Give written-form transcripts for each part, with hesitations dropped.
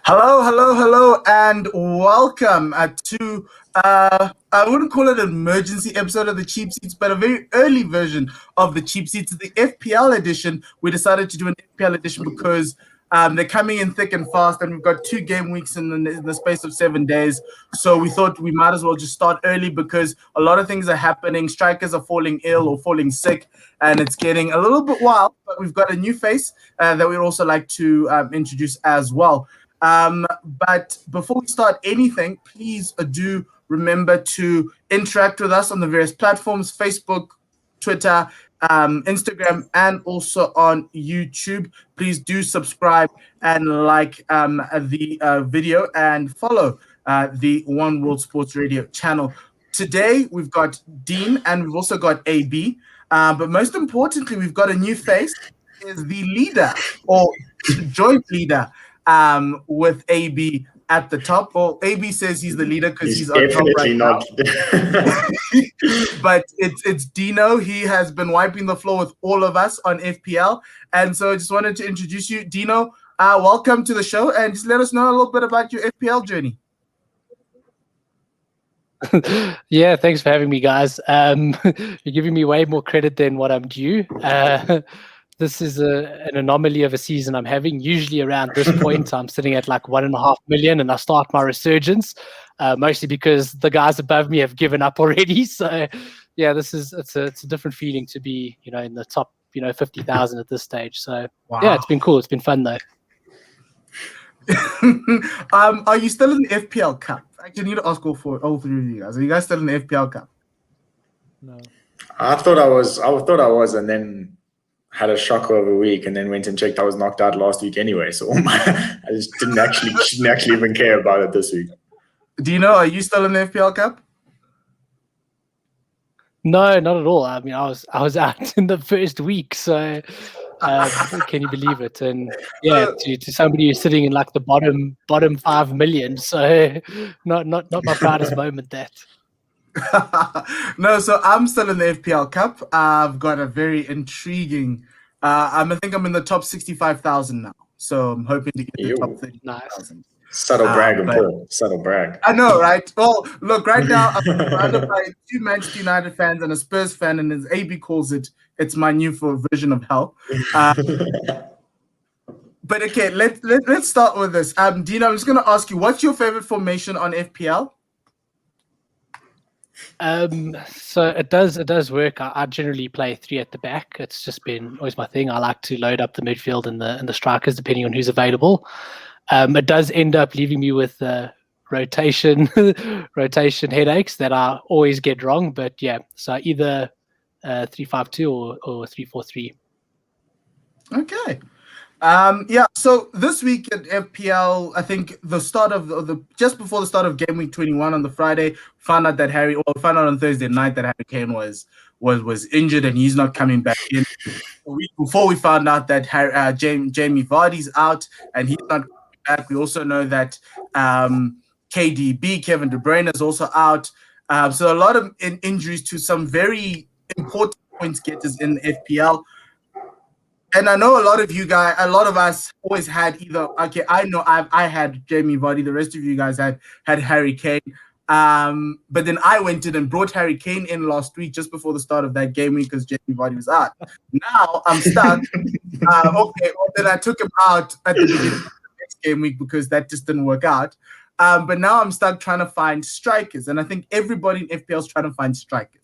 Hello, hello, hello, and welcome to I wouldn't call it an emergency episode of the Cheap Seats, but a very early version of the Cheap Seats, the FPL edition. We decided to do an FPL edition because they're coming in thick and fast, and we've got 2 game weeks in the space of 7 days. So we thought we might as well just start early because a lot of things are happening. Strikers are falling ill or falling sick, and it's getting a little bit wild. But we've got a new face that we'd also like to introduce as well. But before we start anything, please do remember to interact with us on the various platforms: Facebook, Twitter, Instagram, and also on YouTube. Please do subscribe and like the video and follow the One World Sports Radio channel. Today, we've got Dean and we've also got AB. But most importantly, we've got a new face, is the leader or joint leader with AB at the top. Well, AB says he's the leader because he's on top right now. But it's Dino. He has been wiping the floor with all of us on FPL. And so I just wanted to introduce you. Dino, welcome to the show. And just let us know a little bit about your FPL journey. Yeah, thanks for having me, guys. You're giving me way more credit than what I'm due. This is an anomaly of a season I'm having. Usually around this point, I'm sitting at like 1.5 million, and I start my resurgence, mostly because the guys above me have given up already. So, yeah, it's a different feeling to be, in the top, 50,000 at this stage. So, wow. Yeah, it's been cool. It's been fun though. Are you still in the FPL Cup? Actually, I need to ask all three of you guys. Are you guys still in the FPL Cup? No. I thought I was, and then had a shock of a week, and then went and checked. I was knocked out last week anyway, so I just didn't actually even care about it this week. Dino, are you still in the FPL Cup? No, not at all. I mean, I was out in the first week, so can you believe it? And yeah, to somebody who's sitting in like the bottom 5 million, so not my proudest moment. That. No, so I'm still in the FPL Cup. I've got a very intriguing. I think I'm in the top 65,000 now, so I'm hoping to get the top 30,000. Nice. Subtle brag, Paul. Subtle brag. I know, right? Well, look, right now I'm surrounded by 2 Manchester United fans and a Spurs fan, and as AB calls it, it's my new version of hell. But okay, let's start with this. Dino, I'm just going to ask you, what's your favorite formation on FPL? So it does work. I generally play 3 at the back. It's just been always my thing. I like to load up the midfield and the strikers depending on who's available. It does end up leaving me with rotation headaches that I always get wrong. But yeah, so either 3-5-2 or 3-4-3. Okay. Yeah, so this week at FPL, I think the start of just before the start of game week 21 on the Friday, found out on Thursday night that Harry Kane was injured and he's not coming back in. A week before, we found out that Jamie Vardy's out and he's not coming back. We also know that KDB, Kevin De Bruyne, is also out. So a lot of injuries to some very important points getters in the FPL. And I know a lot of us always had either. Okay, I know I had Jamie Vardy. The rest of you guys had Harry Kane. But then I went in and brought Harry Kane in last week just before the start of that game week because Jamie Vardy was out. Now I'm stuck. Then I took him out at the beginning of the next game week because that just didn't work out. But now I'm stuck trying to find strikers, and I think everybody in FPL is trying to find strikers.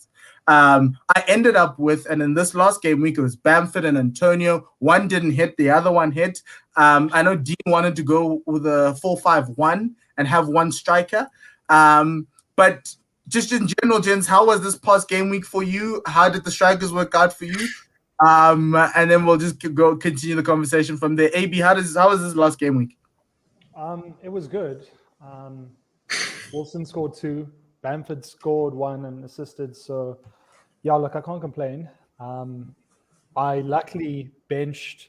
I ended up with, and in this last game week, it was Bamford and Antonio. One didn't hit, the other one hit. I know Dean wanted to go with a 4-5-1 and have one striker. But just in general, gents, how was this past game week for you? How did the strikers work out for you? And then we'll just continue the conversation from there. AB, how was this last game week? It was good. Wilson scored 2. Bamford scored 1 and assisted. So, yeah, look, I can't complain. I luckily benched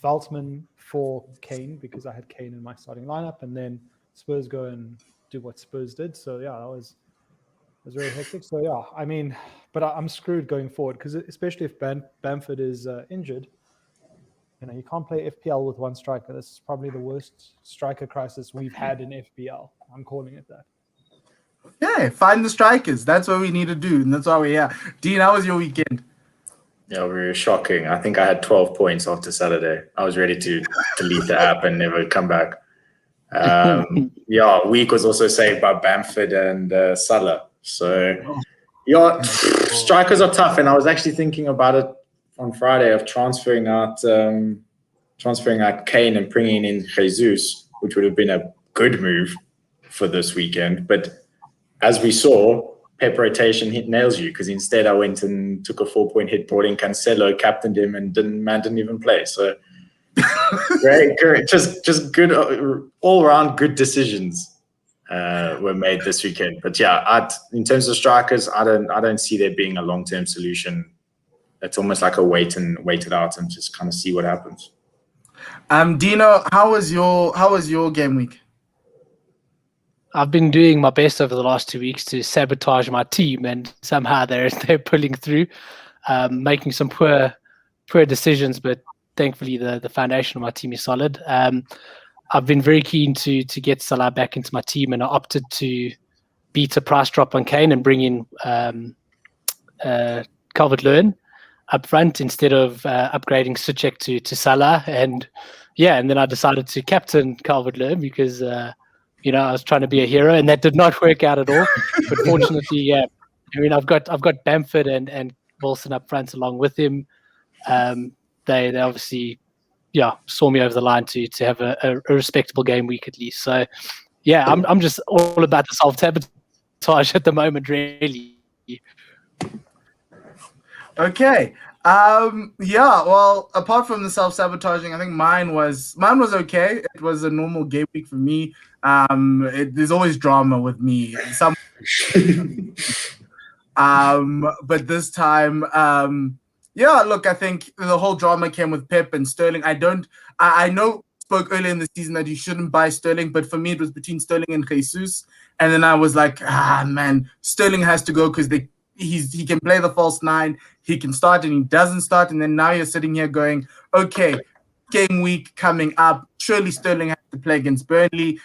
Veltman for Kane because I had Kane in my starting lineup, and then Spurs go and do what Spurs did. So, yeah, that was very hectic. So, yeah, I mean, but I'm screwed going forward because especially if Bamford is injured, You can't play FPL with one striker. This is probably the worst striker crisis we've had in FPL. I'm calling it that. Yeah, find the strikers. That's what we need to do, and that's why we're here. Dean, how was your weekend? Yeah, very shocking. I think I had 12 points after Saturday. I was ready to delete the app and never come back. Week was also saved by Bamford and Salah. So, strikers are tough. And I was actually thinking about it on Friday of transferring out Kane and bringing in Jesus, which would have been a good move for this weekend. But as we saw, Pep rotation nails you, because instead I went and took a 4-point hit, brought in Cancelo, captained him, and didn't even play. So great, just good, all around good decisions were made this weekend. But yeah, in terms of strikers, I don't see there being a long-term solution. It's almost like a wait it out and just kind of see what happens. Dino, how was your game week? I've been doing my best over the last 2 weeks to sabotage my team, and somehow they're pulling through, making some poor decisions. But thankfully, the foundation of my team is solid. I've been very keen to get Salah back into my team, and I opted to beat a price drop on Kane and bring in Calvert-Lewin up front instead of upgrading Suchek to Salah. And then I decided to captain Calvert-Lewin because I was trying to be a hero, and that did not work out at all. But fortunately, I've got Bamford and Wilson up front along with him. They obviously saw me over the line to have a respectable game week at least. So I'm just all about the self-sabotage at the moment, really. Okay. Well, apart from the self-sabotaging, I think mine was okay. It was a normal game week for me. There's always drama with me. But this time, look, I think the whole drama came with Pep and Sterling. I know spoke earlier in the season that you shouldn't buy Sterling, but for me it was between Sterling and Jesus. And then I was like, man, Sterling has to go because he can play the false nine, he can start and he doesn't start. And then now you're sitting here going, okay, game week coming up, surely Sterling has to play against Burnley.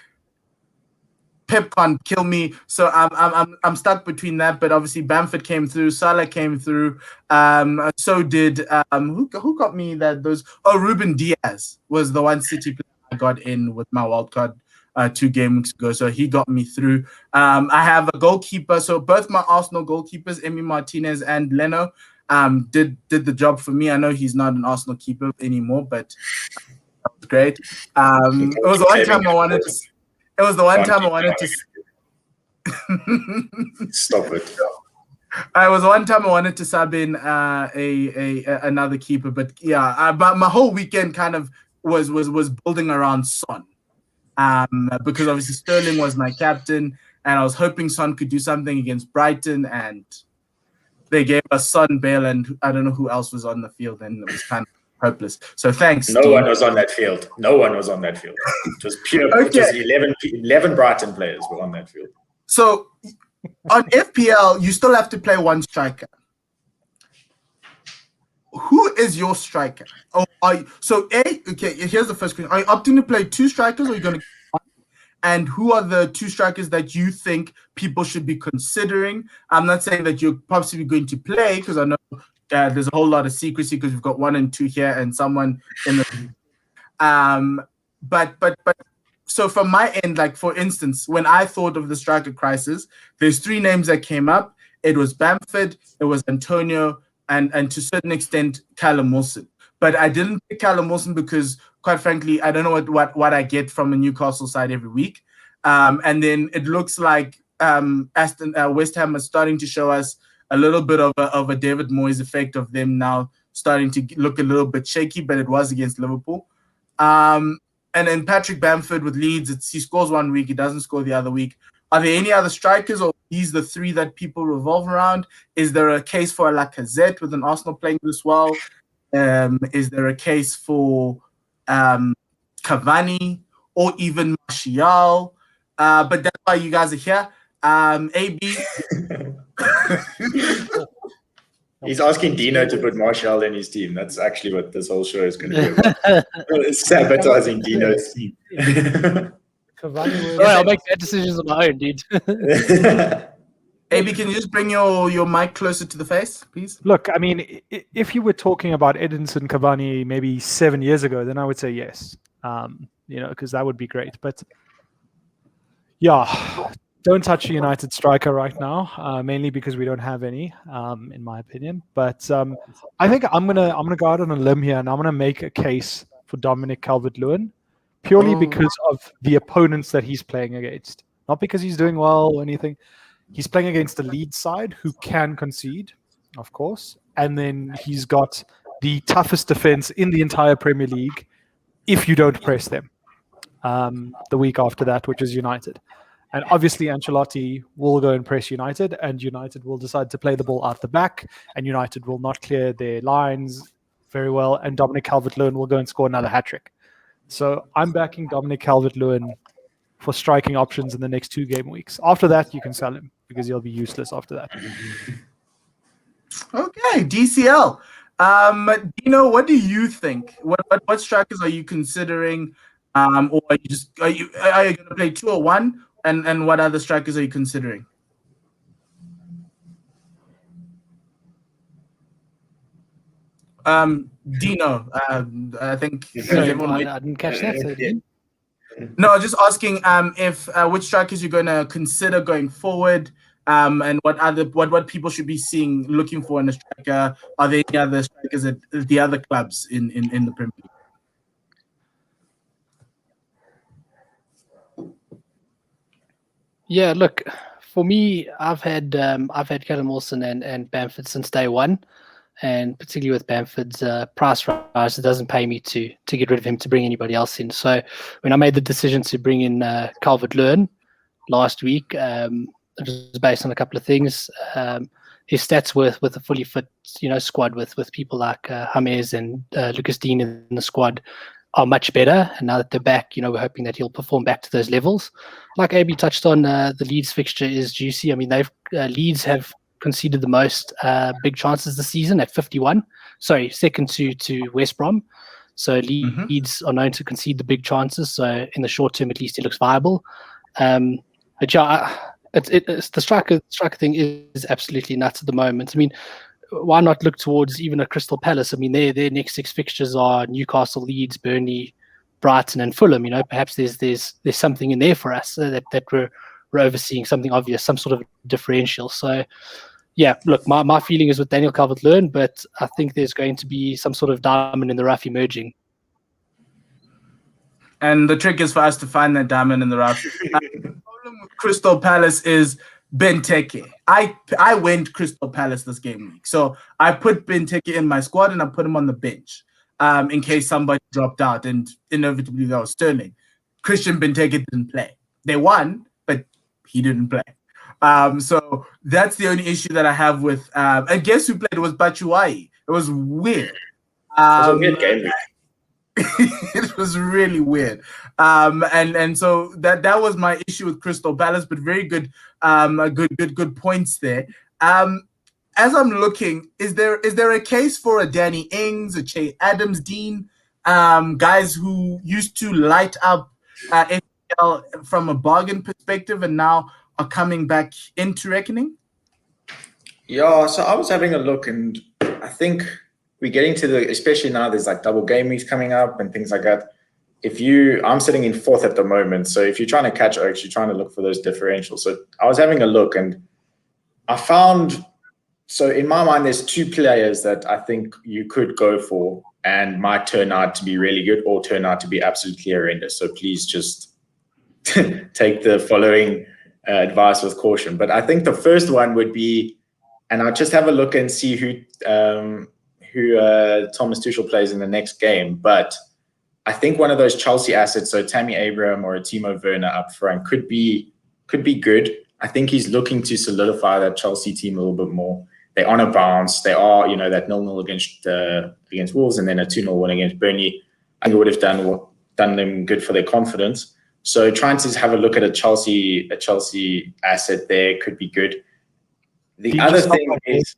Pep can't kill me, so I'm stuck between that. But obviously Bamford came through, Salah came through, so did who got me Ruben Diaz was the one City player I got in with my wildcard 2 game weeks ago, so he got me through. I have a goalkeeper, so both my Arsenal goalkeepers, Emi Martinez and Leno, did the job for me. I know he's not an Arsenal keeper anymore, but that was great. It was the one time I wanted to. It was the one time I wanted to. Stop it. It was one time I wanted to sub in another keeper, but but my whole weekend kind of was building around Son, because obviously Sterling was my captain, and I was hoping Son could do something against Brighton, and they gave us Son, Bale, and I don't know who else was on the field, and it was kind of hopeless. So thanks. No one was on that field. Just pure. Okay. Just 11 Brighton players were on that field. So on FPL, you still have to play one striker. Who is your striker? Here's the first question. Are you opting to play 2 strikers, or are you going to one? And who are the 2 strikers that you think people should be considering? I'm not saying that you're possibly going to play, because I know there's a whole lot of secrecy because we've got 1 and 2 here and someone in the but so from my end, like for instance, when I thought of the striker crisis, there's 3 names that came up. It was Bamford, it was Antonio, and to a certain extent Callum Wilson. But I didn't pick Callum Wilson because, quite frankly, I don't know what I get from a Newcastle side every week. And then it looks like West Ham is starting to show us a little bit of a David Moyes effect of them now starting to look a little bit shaky, but it was against Liverpool. And then Patrick Bamford with Leeds, he scores 1 week, he doesn't score the other week. Are there any other strikers, or these the 3 that people revolve around? Is there a case for a Lacazette with an Arsenal playing this well? Is there a case for Cavani or even Martial? But that's why you guys are here. AB. He's asking Dino to put Martial in his team. That's actually what this whole show is going to be about. Sabotaging Dino's team. Cavani was. All right, I'll make bad decisions on my own, dude. AB, can you just bring your mic closer to the face, please? Look, I mean, if you were talking about Edinson Cavani maybe 7 years ago, then I would say yes. Because that would be great. But yeah, don't touch a United striker right now, mainly because we don't have any, in my opinion. But I think I'm gonna go out on a limb here, and I'm gonna make a case for Dominic Calvert-Lewin, purely because of the opponents that he's playing against, not because he's doing well or anything. He's playing against the Leeds side, who can concede, of course, and then he's got the toughest defense in the entire Premier League if you don't press them. The week after that, which is United. And obviously Ancelotti will go and press United, and United will decide to play the ball out the back, and United will not clear their lines very well, and Dominic Calvert-Lewin will go and score another hat-trick. So I'm backing Dominic Calvert-Lewin for striking options in the next 2 game weeks. After that, you can sell him because he'll be useless after that. Okay, DCL. Dino, what do you think? What strikers are you considering? Or are you going to play 2 or 1? And what other strikers are you considering? Dino, I think everyone. I didn't catch that. So No, just asking if which strikers you're going to consider going forward, and what people should be looking for in a striker. Are there any other strikers at the other clubs in the Premier League? Yeah, look, for me, I've had Callum Wilson and Bamford since day one, and particularly with Bamford's price rise, it doesn't pay me to get rid of him to bring anybody else in. So when I made the decision to bring in Calvert-Lewin last week, it was based on a couple of things. His stats with a fully fit squad with people like James and Lucas Dean in the squad are much better, and now that they're back, we're hoping that he'll perform back to those levels. Like AB touched on, the Leeds fixture is juicy. I mean, Leeds have conceded the most big chances this season at 51. Sorry, second to West Brom. So Leeds are known to concede the big chances. So in the short term, at least, it looks viable. But yeah, it's the striker thing is absolutely nuts at the moment. I mean, why not look towards even a Crystal Palace? I mean, their next 6 fixtures are Newcastle, Leeds, Burnley, Brighton, and Fulham. Perhaps there's something in there for us that we're overseeing, something obvious, some sort of differential. So, yeah, look, my feeling is with Daniel Calvert-Lewin, but I think there's going to be some sort of diamond in the rough emerging. And the trick is for us to find that diamond in the rough. The problem with Crystal Palace is Benteke. I went Crystal Palace this game week. So I put Benteke in my squad and I put him on the bench in case somebody dropped out, and inevitably that was Sterling. Christian Benteke didn't play. They won, but he didn't play. So that's the only issue that I have with and guess who played? It was Batshuayi. It was weird. It was a weird game week. It was really weird, and so that was my issue with Crystal Palace, but very good, good points there. As I'm looking, is there a case for a Danny Ings, a Che Adams, Dean, guys who used to light up FPL from a bargain perspective and now are coming back into reckoning? Yeah, so I was having a look, and I think we're getting to especially now there's like double game weeks coming up and things like that. I'm sitting in 4th at the moment. So if you're trying to catch Oaks, you're trying to look for those differentials. So I was having a look and I found, so in my mind, there's 2 players that I think you could go for and might turn out to be really good or turn out to be absolutely horrendous. So please just take the following advice with caution. But I think the first one would be, and I'll just have a look and see who Thomas Tuchel plays in the next game. But I think one of those Chelsea assets, so Tammy Abraham or a Timo Werner up front, could be good. I think he's looking to solidify that Chelsea team a little bit more. They're on a bounce. They are, that 0-0 against Wolves and then a 2-0 win against Burnley. I think it would have done them good for their confidence. So trying to have a look at a Chelsea asset there could be good. The other thing is,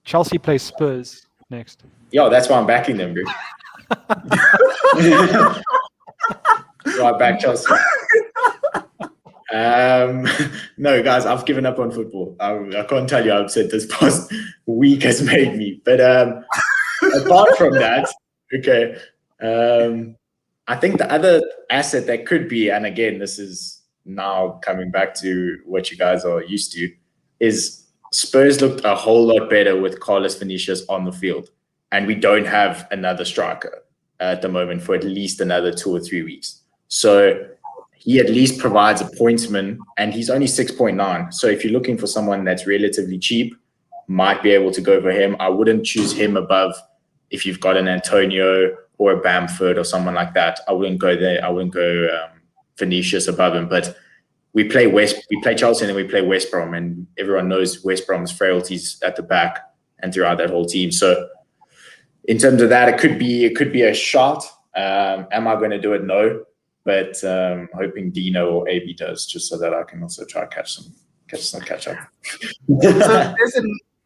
Chelsea plays Spurs next. Yo, that's why I'm backing them, bro. So I back Chelsea. No, guys, I've given up on football. I can't tell you how upset this past week has made me. But apart from that, okay, I think the other asset that could be, and again, this is now coming back to what you guys are used to, is Spurs looked a whole lot better with Carlos Vinicius on the field. And we don't have another striker at the moment for at least another 2 or 3 weeks. So he at least provides a pointsman, and he's only 6.9. So if you're looking for someone that's relatively cheap, might be able to go for him. I wouldn't choose him above if you've got an Antonio or a Bamford or someone like that. I wouldn't go there. I wouldn't go Vinicius above him. But we play Chelsea and then we play West Brom, and everyone knows West Brom's frailties at the back and throughout that whole team. So in terms of that, it could be a shot. Am I going to do it? No. But hoping Dino or AB does, just so that I can also try to catch up. So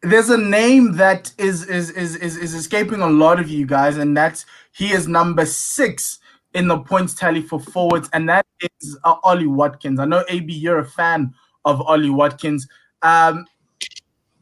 there's a name that is escaping a lot of you guys, and that's he is number 6 in the points tally for forwards, and that is Ollie Watkins. I know AB, you're a fan of Ollie Watkins.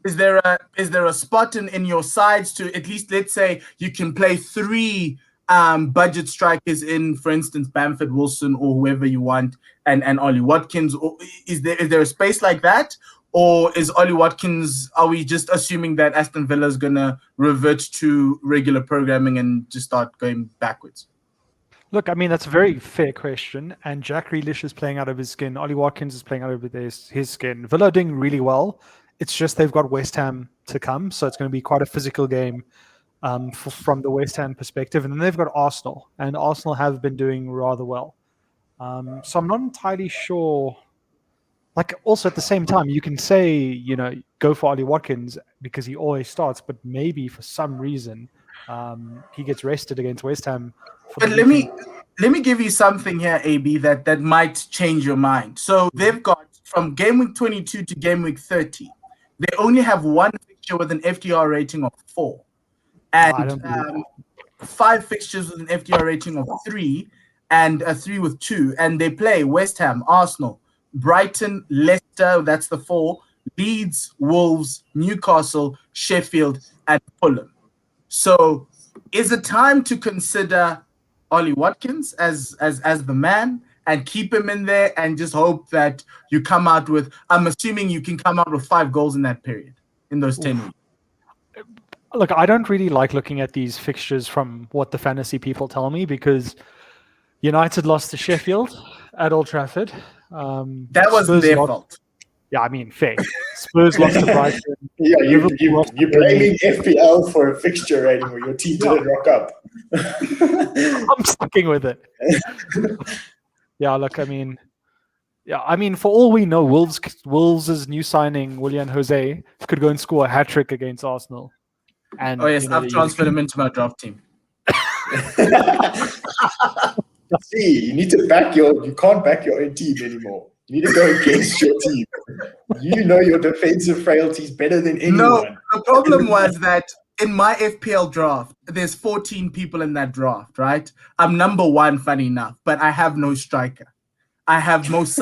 Is there a spot in your sides to at least, let's say, you can play 3 budget strikers in, for instance, Bamford, Wilson, or whoever you want, and Ollie Watkins? Or is there a space like that? Or is Ollie Watkins, are we just assuming that Aston Villa is going to revert to regular programming and just start going backwards? Look, I mean, that's a very fair question. And Jack Grealish is playing out of his skin. Ollie Watkins is playing out of his skin. Villa are doing really well. It's just they've got West Ham to come. So it's going to be quite a physical game from the West Ham perspective. And then they've got Arsenal. And Arsenal have been doing rather well. So I'm not entirely sure. Like, also at the same time, you can say, go for Ollie Watkins because he always starts. But maybe for some reason, he gets rested against West Ham. But let me give you something here, AB, that might change your mind. So they've got from game week 22 to game week 30, they only have one fixture with an FDR rating of 4, and 5 fixtures with an FDR rating of 3, and a 3 with 2. And they play West Ham, Arsenal, Brighton, Leicester, that's the 4, Leeds, Wolves, Newcastle, Sheffield, and Fulham. So is it time to consider Ollie Watkins as the man and keep him in there and just hope that you come out with, I'm assuming you can come out with 5 goals in that period, in those 10 weeks? Look, I don't really like looking at these fixtures from what the fantasy people tell me, because United lost to Sheffield at Old Trafford. That wasn't their fault. Yeah, I mean, fair. Spurs lost to Brighton. Yeah, you're blaming FPL for a fixture rating where your team didn't rock up. I'm sticking with it. Yeah, look, I mean, for all we know, Wolves' new signing, Willian Jose, could go and score a hat-trick against Arsenal. And oh, yes, I've transferred him into my draft team. See, you can't back your own team anymore. You need to go against your team. You know your defensive frailties better than anyone. No, the problem was that in my FPL draft, there's 14 people in that draft, right? I'm number 1, funny enough, but I have no striker. I have most,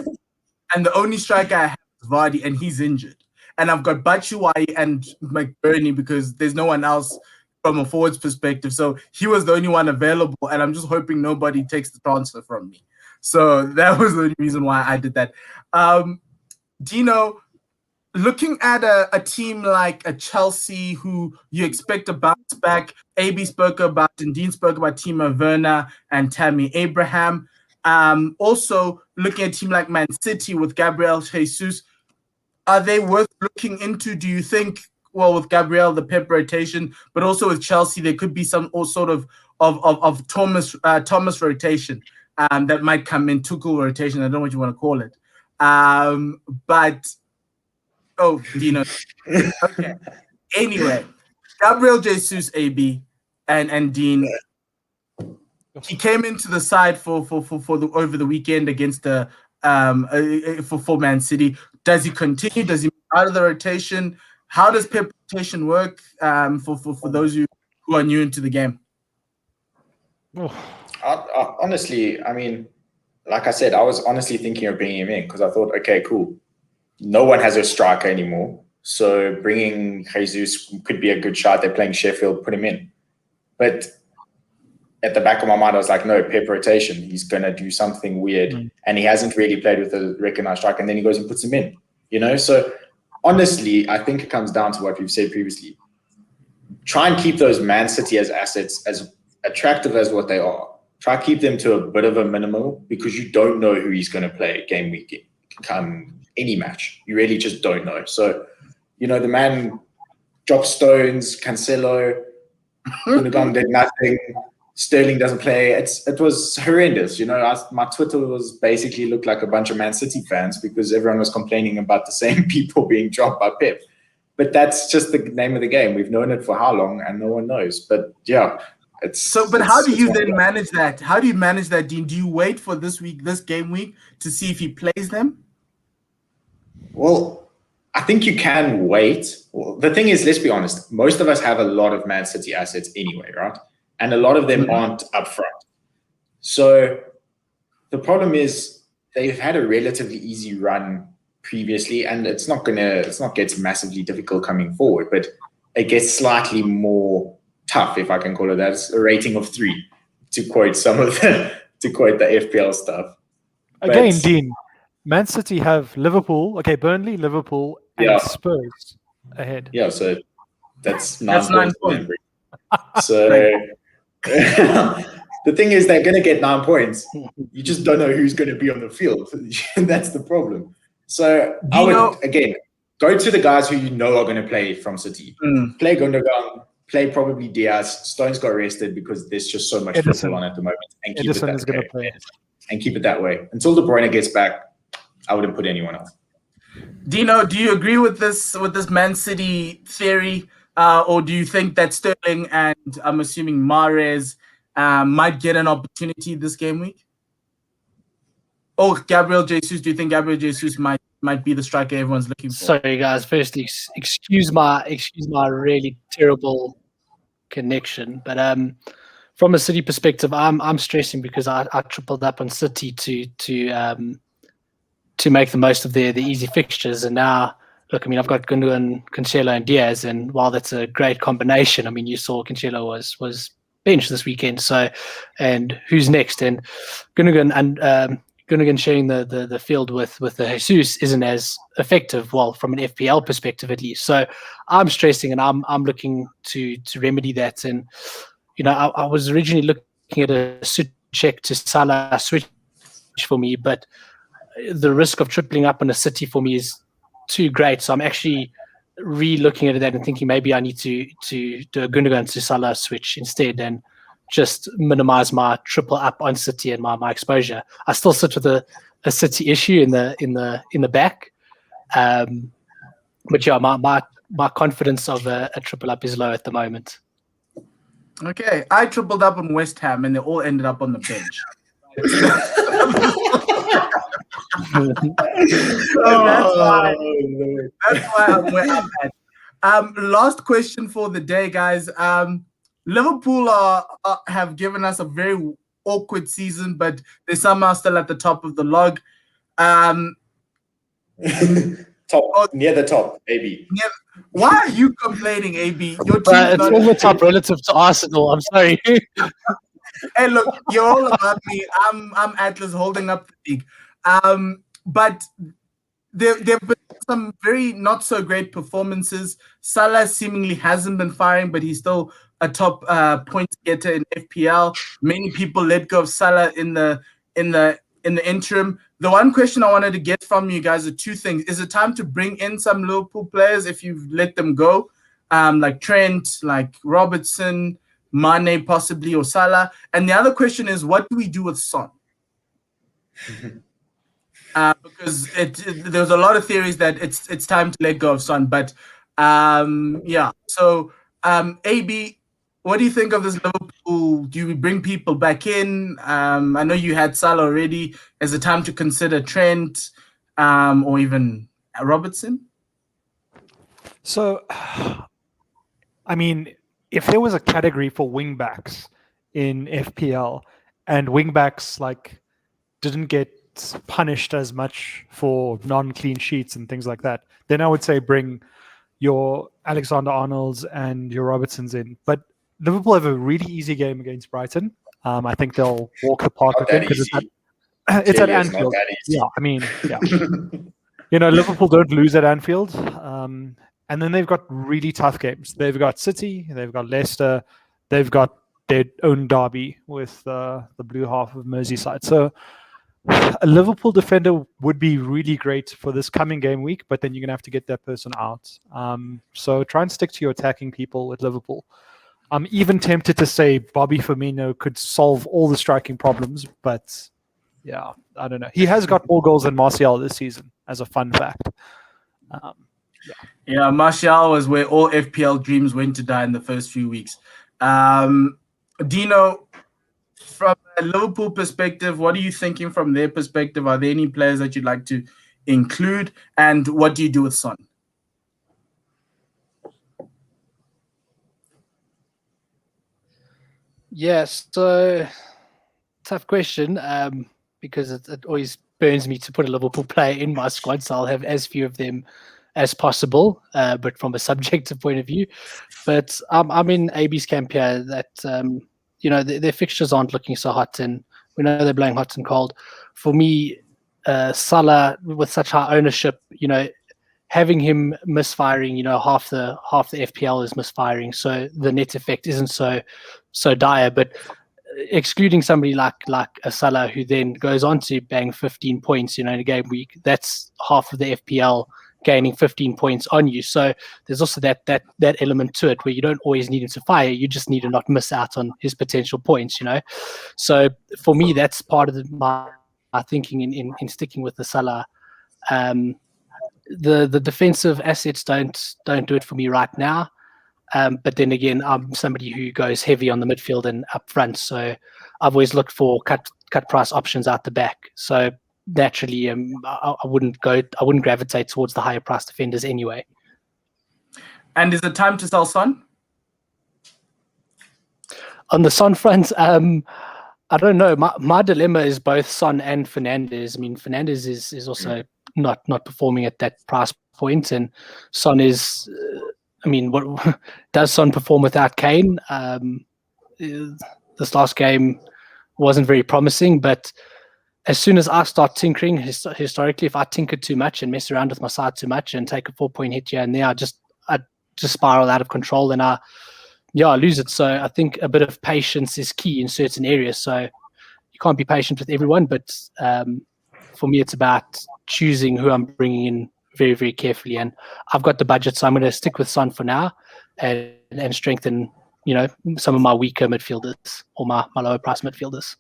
and the only striker I have is Vardy, and he's injured. And I've got Batshuayi and McBurney because there's no one else from a forwards perspective. So he was the only one available, and I'm just hoping nobody takes the transfer from me. So that was the only reason why I did that. Dino, looking at a team like a Chelsea, who you expect to bounce back, AB spoke about and Dean spoke about Timo Werner and Tammy Abraham. Also, looking at a team like Man City with Gabriel Jesus, are they worth looking into? Do you think, well, with Gabriel, the Pep rotation, but also with Chelsea, there could be some sort of Thomas rotation that might come in, Tuchel rotation, I don't know what you want to call it. Dino. Okay. Anyway, Gabriel Jesus, AB, and Dean, he came into the side for the over the weekend against for Man City. Does he continue? Does he move out of the rotation? how does Pep rotation work for those who are new into the game? Honestly, I mean, like I said, I was honestly thinking of bringing him in because I thought, okay, cool. No one has a striker anymore. So bringing Jesus could be a good shot. They're playing Sheffield, put him in. But at the back of my mind, I was like, no, Pep rotation. He's going to do something weird. And he hasn't really played with a recognized striker. And then he goes and puts him in, So honestly, I think it comes down to what we've said previously. Try and keep those Man City as assets as attractive as what they are. Try to keep them to a bit of a minimal because you don't know who he's going to play game week, any match. You really just don't know. So, the man dropped Stones, Cancelo, Gundogan did nothing. Sterling doesn't play. It was horrendous. My Twitter was basically looked like a bunch of Man City fans because everyone was complaining about the same people being dropped by Pep. But that's just the name of the game. We've known it for how long, and no one knows. But yeah, But how do you then manage that? How do you manage that, Dean? Do you wait for this game week, to see if he plays them? Well, I think you can wait. Well, the thing is, let's be honest. Most of us have a lot of Man City assets anyway, right? And a lot of them aren't up front. So the problem is they've had a relatively easy run previously, and it's not get massively difficult coming forward, but it gets slightly more tough, if I can call it that. It's a rating of 3, to quote the FPL stuff. Again, Dean, Man City have Liverpool, Burnley, Liverpool, and Spurs ahead. Yeah, so that's 9 points. So the thing is, they're going to get 9 points. You just don't know who's going to be on the field. That's the problem. So I would, again, go to the guys who are going to play from City. Play Gundogan, play probably Diaz. Stones got arrested because there's just so much football on at the moment. And keep Edison is going to play. And keep it that way. Until De Bruyne gets back, I wouldn't put anyone else. Dino, do you agree with this Man City theory? Or do you think that Sterling and I'm assuming Mahrez might get an opportunity this game week? Oh, Gabriel Jesus. Do you think Gabriel Jesus might be the striker everyone's looking for? Sorry, guys. Firstly, excuse my really terrible connection, but from a City perspective, I'm stressing because I tripled up on City to make the most of the easy fixtures, and now look, I mean, I've got Gundogan, Cancelo, and Diaz, and while that's a great combination, I mean, you saw Cancelo was benched this weekend. So, and who's next? And Gundogan sharing the field with the Jesus isn't as effective, well, from an FPL perspective at least. So I'm stressing, and I'm looking to remedy that. And I was originally looking at a check to Salah switch for me, but the risk of tripling up on a City for me is too great. So I'm actually re-looking at that and thinking maybe I need to do a Gundogan to Salah switch instead and just minimize my triple up on City and my exposure. I still sit with a City issue in the back, but yeah, my confidence of a triple up is low at the moment. Okay, I tripled up on West Ham and they all ended up on the bench. That's why I'm where I'm at. Last question for the day, guys. Liverpool have given us a very awkward season, but they're somehow still at the top of the log. Near the top, AB. Why are you complaining, AB? Your team's it's all the top relative to Arsenal. I'm sorry. Hey, look, you're all about me. I'm Atlas holding up the league. But there have been some very not so great performances. Salah seemingly hasn't been firing, but he's still a top point getter in FPL. Many people let go of Salah in the interim. The one question I wanted to get from you guys are 2 things. Is it time to bring in some Liverpool players if you've let them go? Like Trent, like Robertson, Mane possibly, or Salah. And the other question is, what do we do with Son? Because there's a lot of theories that it's time to let go of Son. But yeah, so AB, what do you think of this Liverpool? Do we bring people back in? I know you had Salah already. Is it time to consider Trent or even Robertson? So, I mean, if there was a category for wingbacks in FPL, and wingbacks like didn't get punished as much for non-clean sheets and things like that, then I would say bring your Alexander Arnolds and your Robertsons in. But Liverpool have a really easy game against Brighton. I think they'll walk the park Not with them that because easy. it's at Clearly, it's not Anfield. that easy. Yeah, I mean, yeah. Liverpool don't lose at Anfield. And then they've got really tough games. They've got City, they've got Leicester, they've got their own derby with the blue half of Merseyside. So a Liverpool defender would be really great for this coming game week, but then you're going to have to get that person out. So try and stick to your attacking people at Liverpool. I'm even tempted to say Bobby Firmino could solve all the striking problems, but yeah, I don't know. He has got more goals than Martial this season, as a fun fact. Yeah, Martial was where all FPL dreams went to die in the first few weeks. Dino, from a Liverpool perspective, what are you thinking from their perspective? Are there any players that you'd like to include? And what do you do with Son? Yes, so tough question because it always burns me to put a Liverpool player in my squad, so I'll have as few of them as possible, but from a subjective point of view. But I'm in AB's camp here that, their fixtures aren't looking so hot, and we know they're blowing hot and cold. For me, Salah, with such high ownership, having him misfiring, half the FPL is misfiring, so the net effect isn't so dire. But excluding somebody like a Salah who then goes on to bang 15 points, in a game week, that's half of the FPL gaining 15 points on you. So there's also that element to it where you don't always need him to fire, you just need to not miss out on his potential points. So for me, that's part of my thinking in sticking with the Salah. The defensive assets don't do it for me right now. But then again, I'm somebody who goes heavy on the midfield and up front, so I've always looked for cut price options out the back. So naturally, I wouldn't gravitate towards the higher price defenders anyway. And is it time to sell Son? On the Son front, I don't know. My dilemma is both Son and Fernandes. I mean, Fernandes is also not performing at that price point, and Son is. What does Son perform without Kane? This last game wasn't very promising, but as soon as I start tinkering, historically, if I tinker too much and mess around with my side too much and take a 4-point hit here and there, I just spiral out of control and I lose it. So I think a bit of patience is key in certain areas. So you can't be patient with everyone, but for me, it's about choosing who I'm bringing in very, very carefully. And I've got the budget, so I'm going to stick with Son for now and strengthen, some of my weaker midfielders or my lower price midfielders.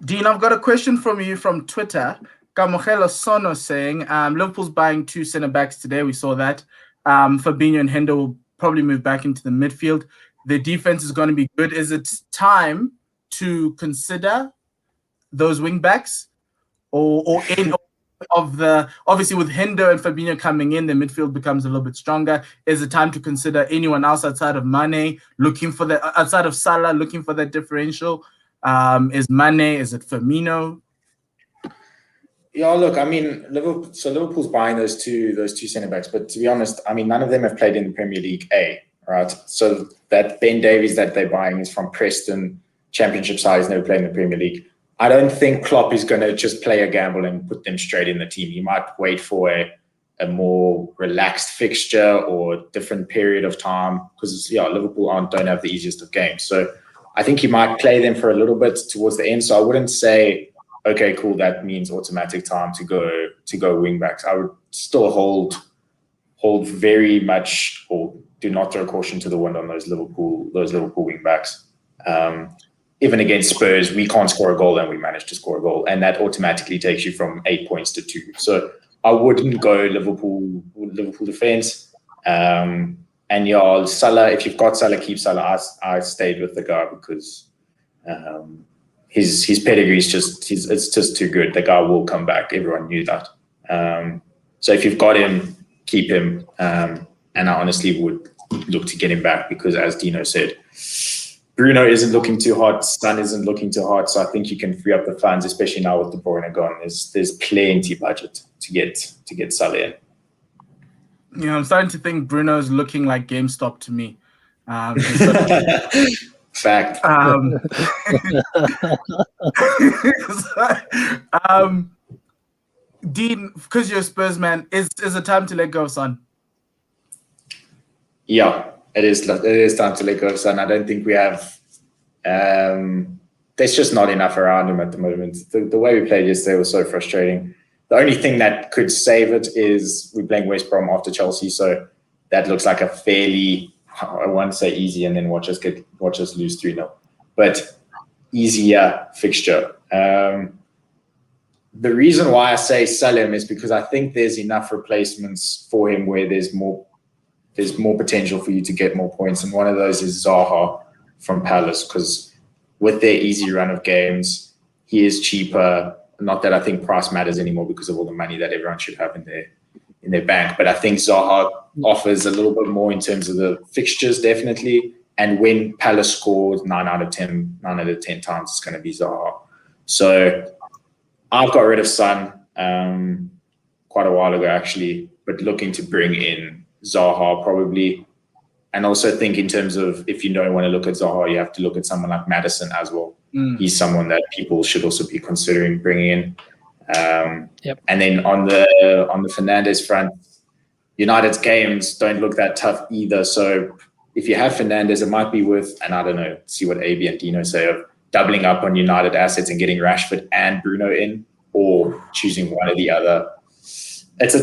Dean, I've got a question from you from Twitter. Kamogelo Sono saying, Liverpool's buying 2 centre-backs today. We saw that. Fabinho and Hendo will probably move back into the midfield. The defense is going to be good. Is it time to consider those wing-backs? Or in of the, obviously with Hendo and Fabinho coming in, the midfield becomes a little bit stronger. Is it time to consider anyone else outside of Mane, outside of Salah, looking for that differential? Is Mane, is it Firmino? Yeah, look, I mean, Liverpool's buying those two centre backs, but to be honest, I mean, none of them have played in the Premier League A, right? So that Ben Davies that they're buying is from Preston, Championship side, he's never played in the Premier League. I don't think Klopp is going to just play a gamble and put them straight in the team. He might wait for a more relaxed fixture or different period of time because Liverpool don't have the easiest of games. So I think he might play them for a little bit towards the end. So I wouldn't say, okay, cool, that means automatic time to go wing backs. I would still hold very much, or do not throw caution to the wind on those Liverpool wing backs. Even against Spurs, we can't score a goal and we managed to score a goal, and that automatically takes you from 8 points to 2. So I wouldn't go Liverpool defense. And Salah, if you've got Salah, keep Salah. I stayed with the guy because his pedigree is it's just too good. The guy will come back. Everyone knew that. So if you've got him, keep him. And I honestly would look to get him back because, as Dino said, Bruno isn't looking too hot. Son isn't looking too hot. So I think you can free up the funds, especially now with De Bruyne gone. There's plenty budget to get Salah in. Yeah, I'm starting to think Bruno's looking like GameStop to me. Fact. Dean, because you're a Spurs man, is it time to let go of Son? Yeah, it is time to let go of Son. I don't think we have. There's just not enough around him at the moment. The way we played yesterday was so frustrating. The only thing that could save it is we're playing West Brom after Chelsea, so that looks like a fairly, I won't say easy, and then watch us lose 3-0, but easier fixture. The reason why I say sell him is because I think there's enough replacements for him where there's more potential for you to get more points, and one of those is Zaha from Palace, because with their easy run of games, he is cheaper. Not that I think price matters anymore because of all the money that everyone should have in their bank, but I think Zaha offers a little bit more in terms of the fixtures, definitely. And when Palace scores 9 out of 10 times, it's going to be Zaha. So I've got rid of Son quite a while ago, actually, but looking to bring in Zaha probably. And also think in terms of, if you don't want to look at Zaha, you have to look at someone like Maddison as well. He's someone that people should also be considering bringing in. And then on the Fernandes front, United's games don't look that tough either. So if you have Fernandes, it might be worth, and I don't know, see what AB and Dino say, of doubling up on United assets and getting Rashford and Bruno in, or choosing one or the other. It's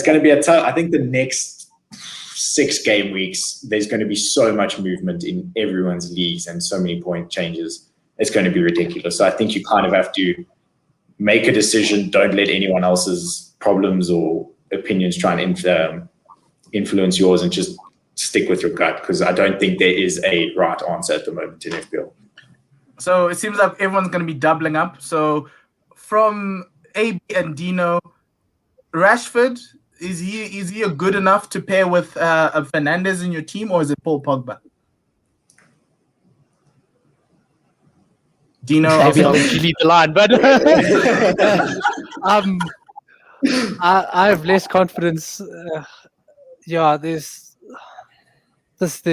going to be a tough. I think the next 6 game weeks, there's going to be so much movement in everyone's leagues and so many point changes. It's going to be ridiculous. So I think you kind of have to make a decision. Don't let anyone else's problems or opinions try and influence yours, and just stick with your gut, because I don't think there is a right answer at the moment in FPL. So it seems like everyone's going to be doubling up. So from AB and Dino, Rashford, is he a good enough to pair with Fernandes in your team, or is it Paul Pogba? Dino, maybe I'll let you lead the line, but I have less confidence. There's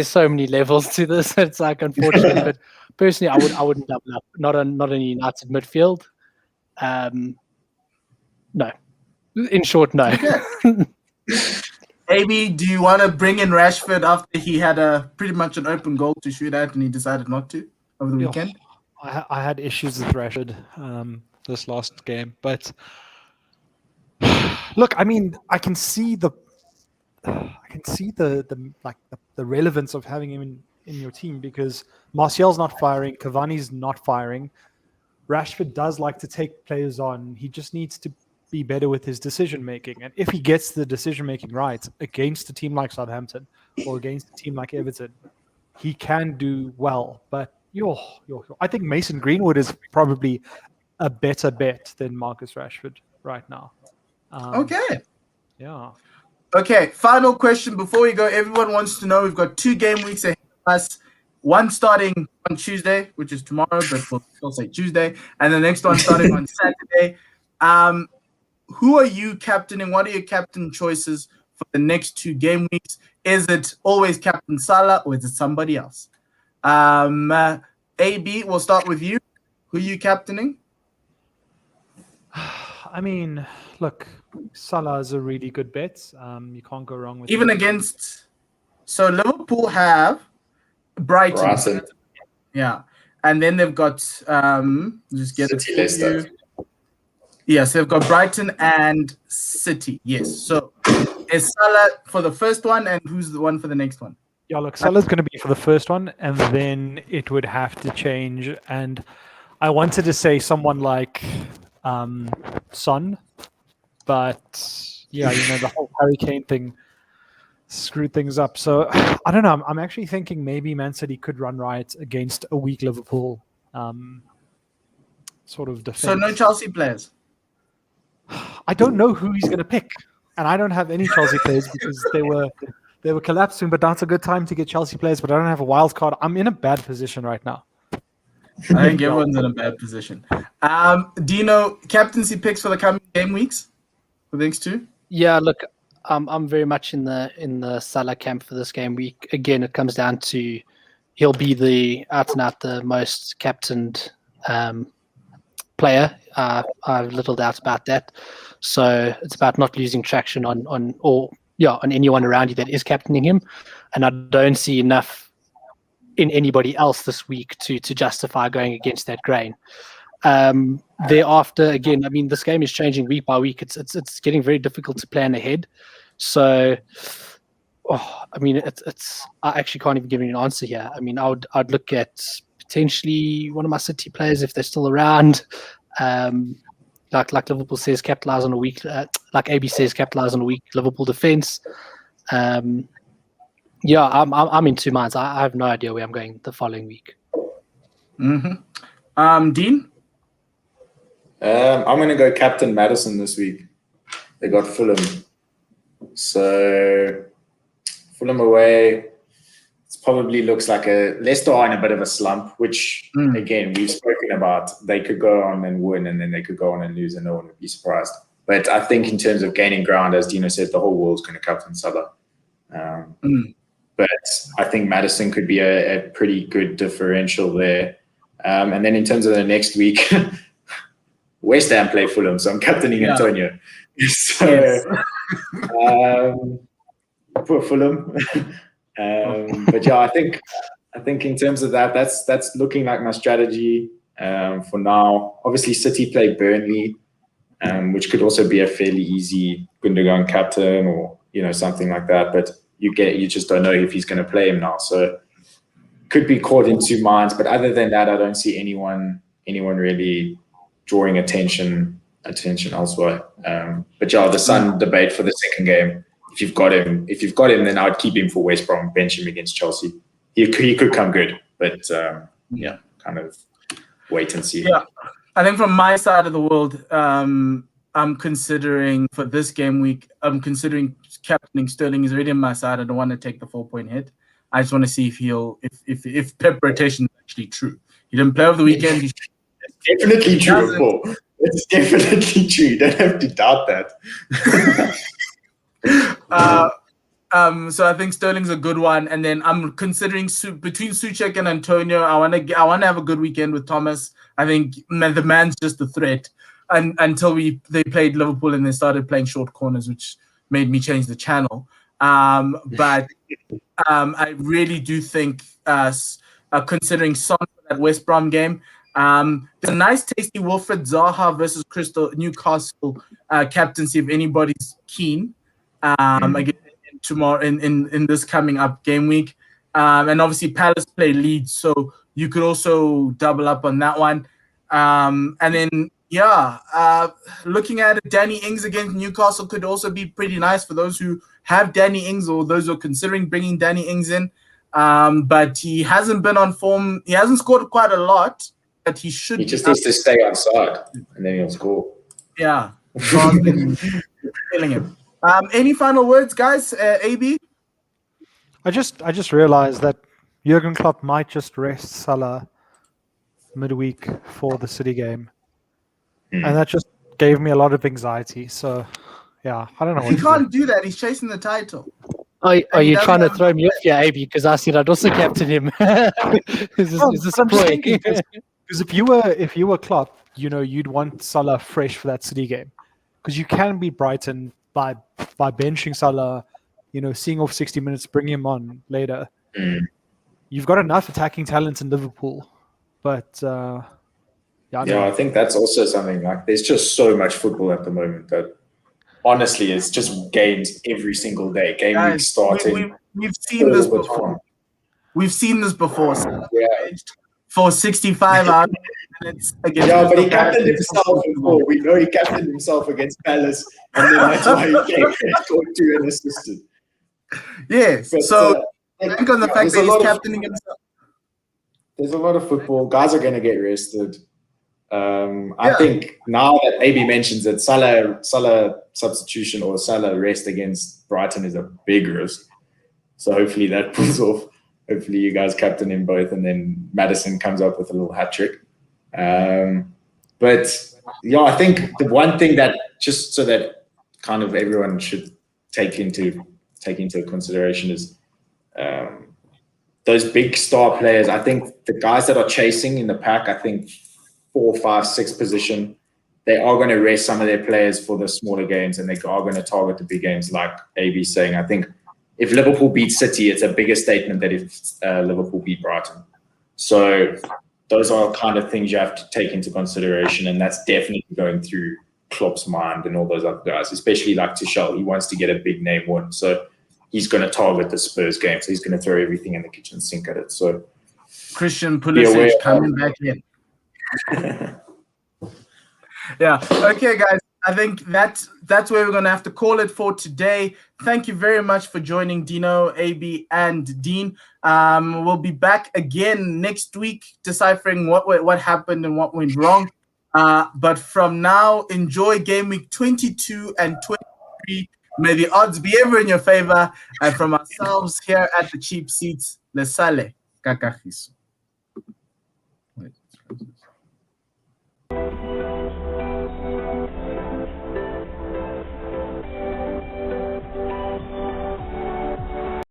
so many levels to this. It's like, unfortunate, but personally, I wouldn't double up. Not on United midfield. No. In short, no. Okay. Maybe, do you want to bring in Rashford after he had pretty much an open goal to shoot at and he decided not to over the weekend? I had issues with Rashford this last game, but look, I mean, I can see the relevance of having him in your team, because Martial's not firing, Cavani's not firing. Rashford does like to take players on. He just needs to be better with his decision making, and if he gets the decision making right against a team like Southampton or against a team like Everton, he can do well. But I think Mason Greenwood is probably a better bet than Marcus Rashford right now. Okay. Yeah. Okay, final question before we go. Everyone wants to know, we've got 2 game weeks ahead of us. One starting on Tuesday, which is tomorrow, but we'll still say Tuesday. And the next one starting on Saturday. Who are you captaining? What are your captain choices for the next 2 game weeks? Is it always Captain Salah, or is it somebody else? AB, we'll start with you. Who are you captaining? I mean, look, Salah is a really good bet. You can't go wrong with even him. against. So Liverpool have Brighton. Yeah, and then they've got just get City, it Leicester. for you. Yes, they've got Brighton and City. Yes. So is Salah for the first one, and who's the one for the next one? Yeah, look, Salah's going to be for the first one, and then it would have to change. And I wanted to say someone like Son, but yeah, the whole Harry Kane thing screwed things up. So I don't know. I'm actually thinking maybe Man City could run right against a weak Liverpool sort of defense. So no Chelsea players. I don't know who he's going to pick, and I don't have any Chelsea players because they were they were collapsing, but that's a good time to get Chelsea players. But I don't have a wild card. I'm in a bad position right now. I think everyone's in a bad position. Dino, captaincy picks for the coming game weeks for the next two? Yeah, look, I'm very much in the Salah camp for this game week. Again, it comes down to he'll be the out and out the most captained player. I have little doubt about that. So it's about not losing traction on anyone around you that is captaining him. And I don't see enough in anybody else this week to justify going against that grain. Thereafter, again, I mean, this game is changing week by week. It's getting very difficult to plan ahead. So, I mean, I actually can't even give you an answer here. I mean, I'd look at potentially one of my City players if they're still around. Like Liverpool says, capitalize on a week. Like AB says, capitalize on a weak Liverpool defense. Yeah, I'm in two minds. I have no idea where I'm going the following week. Mm-hmm. Dean? I'm going to go Captain Maddison this week. They got Fulham. So Fulham away, it probably looks like Leicester are in a bit of a slump, which, again, we've spoken about. They could go on and win, and then they could go on and lose, and no one would be surprised. But I think in terms of gaining ground, as Dino said, the whole world's going to captain Salah. But I think Maddison could be a pretty good differential there. And then in terms of the next week, West Ham play Fulham, so I'm captaining Antonio. So, poor Fulham. But yeah, I think in terms of that's looking like my strategy for now. Obviously, City play Burnley, which could also be a fairly easy Gundogan captain or something like that. But you just don't know if he's going to play him now, so could be caught in two minds. But other than that, I don't see anyone really drawing attention elsewhere. But yeah, the Son debate for the second game. If you've got him, then I would keep him for West Brom, bench him against Chelsea. He could come good, but kind of wait and see. Yeah, I think from my side of the world, I'm considering for this game week, I'm considering captaining Sterling. Is already on my side. I don't want to take the 4-point hit. I just want to see if Pep rotation is actually true. He didn't play over the weekend. Definitely true, Paul. It's definitely true. You don't have to doubt that. So I think Sterling's a good one, and then I'm considering between Souček and Antonio. I want to have a good weekend with Thomas. I think the man's just a threat, until they played Liverpool and they started playing short corners, which made me change the channel. But I really do think considering Son for that West Brom game. There's a nice, tasty Wilfred Zaha versus Newcastle captaincy if anybody's keen. Again, tomorrow in this coming up game week, and obviously Palace play Leeds, so you could also double up on that one. And then looking at it, Danny Ings against Newcastle could also be pretty nice for those who have Danny Ings or those who are considering bringing Danny Ings in. But he hasn't been on form. He hasn't scored quite a lot, but he should. He just needs to stay on side, and then he'll score. Yeah, killing him. Any final words, guys? AB? I just realized that Jurgen Klopp might just rest Salah midweek for the City game, and that just gave me a lot of anxiety. So, yeah, I don't know. He can't do that. He's chasing the title. Are you trying to throw me off here, AB? Because I said I'd also captain him. Is this a ploy? Because if you were Klopp, you'd want Salah fresh for that City game, because you can beat Brighton by benching Salah, seeing off 60 minutes, bringing him on later. You've got enough attacking talent in Liverpool, but I think that's also something. Like, there's just so much football at the moment that honestly, it's just games every single day. Game week starting. We've seen this before. We've seen this before. For 65 hours. But he captained himself before. We know he captained himself against Palace, and then that's why he scored 2 and assisted. Yes. But, so I think on the fact that he's captaining himself. There's a lot of football. Guys are going to get rested. I think now that AB mentions it, Salah substitution or Salah rest against Brighton is a big risk. So hopefully that pulls off. Hopefully you guys captain him both, and then Madison comes up with a little hat trick. But yeah, I think the one thing that, just so that kind of everyone should take into consideration, is those big star players. I think the guys that are chasing in the pack, I think 4, 5, 6 position, they are going to rest some of their players for the smaller games, and they are going to target the big games, like AB saying. I think if Liverpool beat City, it's a bigger statement than if Liverpool beat Brighton. So those are kind of things you have to take into consideration, and that's definitely going through Klopp's mind and all those other guys, especially like Tuchel. He wants to get a big name win, so he's going to target the Spurs game. So he's going to throw everything in the kitchen sink at it. So Christian Pulisic coming back in. Yeah. Okay, guys. I think that's where we're going to have to call it for today. Thank you very much for joining Dino, AB, and Dean. We'll be back again next week deciphering what happened and what went wrong. But from now, enjoy game week 22 and 23. May the odds be ever in your favor. And from ourselves here at the Cheap Seats, le sale, kakahiso. Wait.